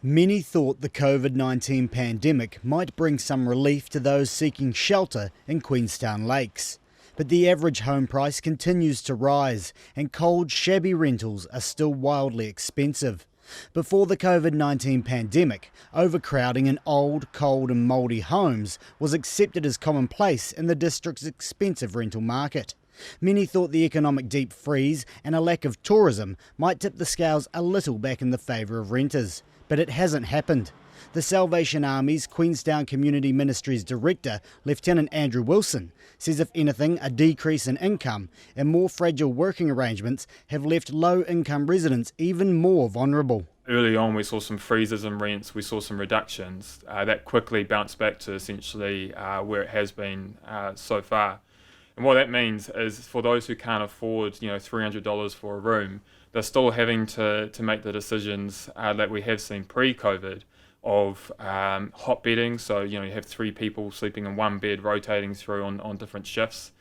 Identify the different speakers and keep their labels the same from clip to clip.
Speaker 1: Many thought the COVID-19 pandemic might bring some relief to those seeking shelter in Queenstown Lakes. But the average home price continues to rise and cold, shabby rentals are still wildly expensive. Before the COVID-19 pandemic, overcrowding in old, cold and mouldy homes was accepted as commonplace in the district's expensive rental market. Many thought the economic deep freeze and a lack of tourism might tip the scales a little back in the favour of renters. But it hasn't happened. The Salvation Army's Queenstown Community Ministries Director, Lieutenant Andrew Wilson, says if anything, a decrease in income and more fragile working arrangements have left low-income residents even more vulnerable.
Speaker 2: Early on we saw some freezes in rents, we saw some reductions. That quickly bounced back to essentially where it has been so far. And what that means is for those who can't afford $300 for a room, they're still having to make the decisions that we have seen pre-COVID of hot bedding. So you have 3 people sleeping in one bed rotating through on different shifts.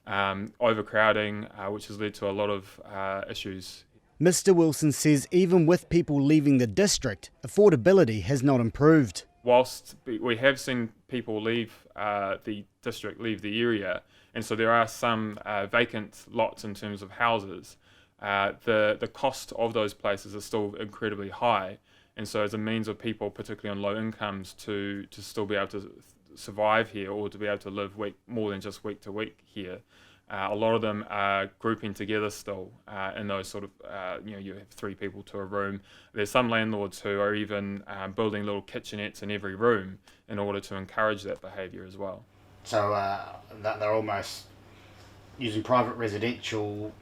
Speaker 2: Overcrowding, which has led to a lot of issues.
Speaker 1: Mr Wilson says even with people leaving the district, affordability has not improved.
Speaker 2: Whilst we have seen people leave the district, leave the area, and so there are some vacant lots in terms of houses, the cost of those places is still incredibly high. And so as a means of people, particularly on low incomes, to still be able to survive here or to be able to live more than just week to week here, a lot of them are grouping together still in those sort of, you have 3 people to a room. There's some landlords who are even building little kitchenettes in every room in order to encourage that behaviour as well.
Speaker 1: So they're almost using private residential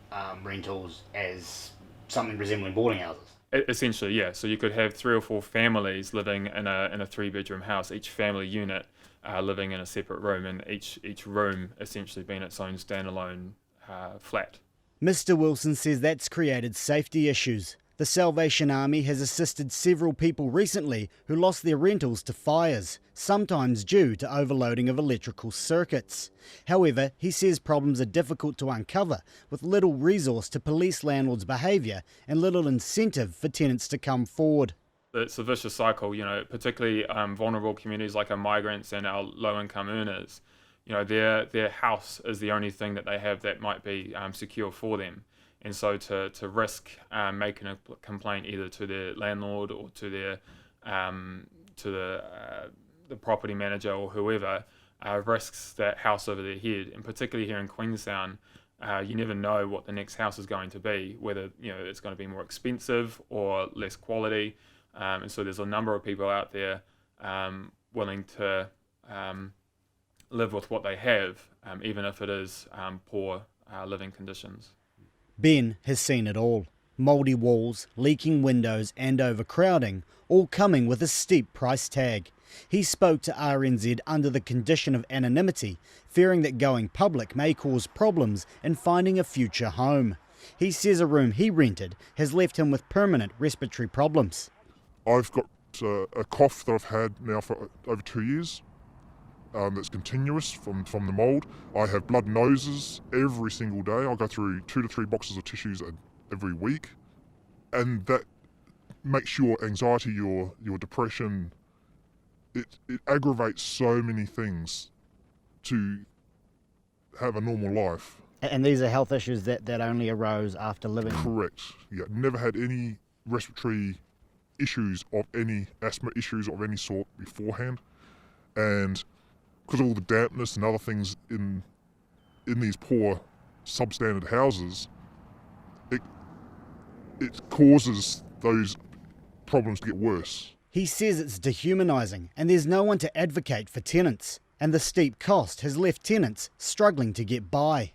Speaker 1: rentals as something resembling boarding houses.
Speaker 2: Essentially, yeah. So you could have 3 or 4 families living in a 3-bedroom house, each family unit living in a separate room, and each room essentially being its own standalone flat.
Speaker 1: Mr Wilson says that's created safety issues. The Salvation Army has assisted several people recently who lost their rentals to fires, sometimes due to overloading of electrical circuits. However, he says problems are difficult to uncover, with little resource to police landlords' behaviour and little incentive for tenants to come forward.
Speaker 2: It's a vicious cycle, particularly vulnerable communities like our migrants and our low-income earners. Their house is the only thing that they have that might be secure for them. And so to risk making a complaint either to their landlord or to their the property manager or whoever risks that house over their head. And particularly here in Queenstown, you never know what the next house is going to be, whether it's going to be more expensive or less quality. And so there's a number of people out there willing to live with what they have, even if it is poor living conditions.
Speaker 1: Ben has seen it all. Mouldy walls, leaking windows and overcrowding, all coming with a steep price tag. He spoke to RNZ under the condition of anonymity, fearing that going public may cause problems in finding a future home. He says a room he rented has left him with permanent respiratory problems.
Speaker 3: I've got a cough that I've had now for over 2 years. That's continuous from the mould. I have blood noses every single day. I go through 2 to 3 boxes of tissues every week, and that makes your anxiety, your depression, it aggravates so many things to have a normal life.
Speaker 1: And these are health issues that only arose after living?
Speaker 3: Correct. Yeah, never had any respiratory issues of any asthma issues of any sort beforehand, and because of all the dampness and other things in these poor substandard houses, it causes those problems to get worse.
Speaker 1: He says it's dehumanizing and there's no one to advocate for tenants, and the steep cost has left tenants struggling to get by.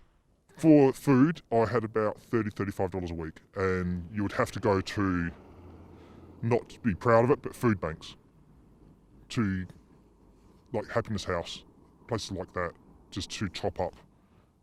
Speaker 3: For food, I had about $35 a week, and you would have to go to, not to be proud of it, but food banks, to like Happiness House, places like that, just to top up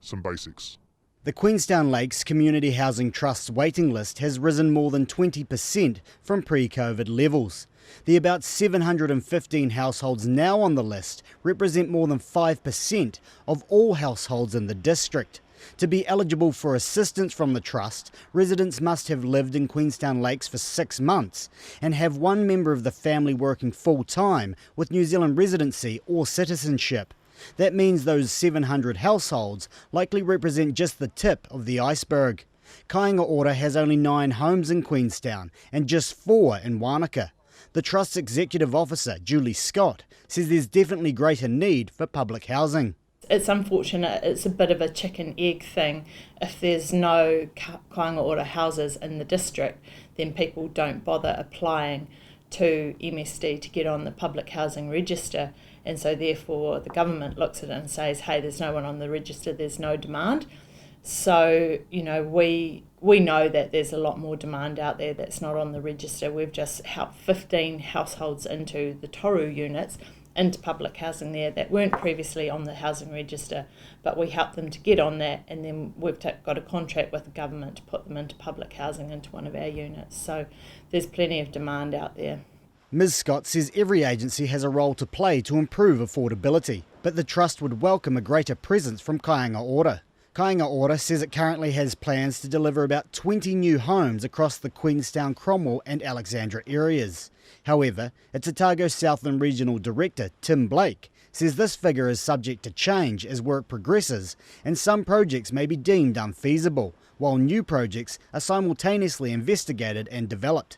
Speaker 3: some basics.
Speaker 1: The Queenstown Lakes Community Housing Trust's waiting list has risen more than 20% from pre-COVID levels. The about 715 households now on the list represent more than 5% of all households in the district. To be eligible for assistance from the Trust, residents must have lived in Queenstown Lakes for 6 months and have one member of the family working full-time with New Zealand residency or citizenship. That means those 700 households likely represent just the tip of the iceberg. Kaianga Order has only 9 homes in Queenstown and just 4 in Wanaka. The Trust's executive officer, Julie Scott, says there's definitely greater need for public housing.
Speaker 4: It's unfortunate, it's a bit of a chicken-egg thing. If there's no Kaianga Order houses in the district, then people don't bother applying to MSD to get on the public housing register, and so therefore the government looks at it and says, hey, there's no one on the register, there's no demand. So, we know that there's a lot more demand out there that's not on the register. We've just helped 15 households into the Toru units, into public housing there that weren't previously on the housing register, but we helped them to get on that, and then we've got a contract with the government to put them into public housing into one of our units. So there's plenty of demand out there.
Speaker 1: Ms Scott says every agency has a role to play to improve affordability, but the Trust would welcome a greater presence from Kaianga Order. Kaianga Order says it currently has plans to deliver about 20 new homes across the Queenstown, Cromwell and Alexandra areas. However, its Otago Southland Regional Director, Tim Blake, says this figure is subject to change as work progresses and some projects may be deemed unfeasible, while new projects are simultaneously investigated and developed.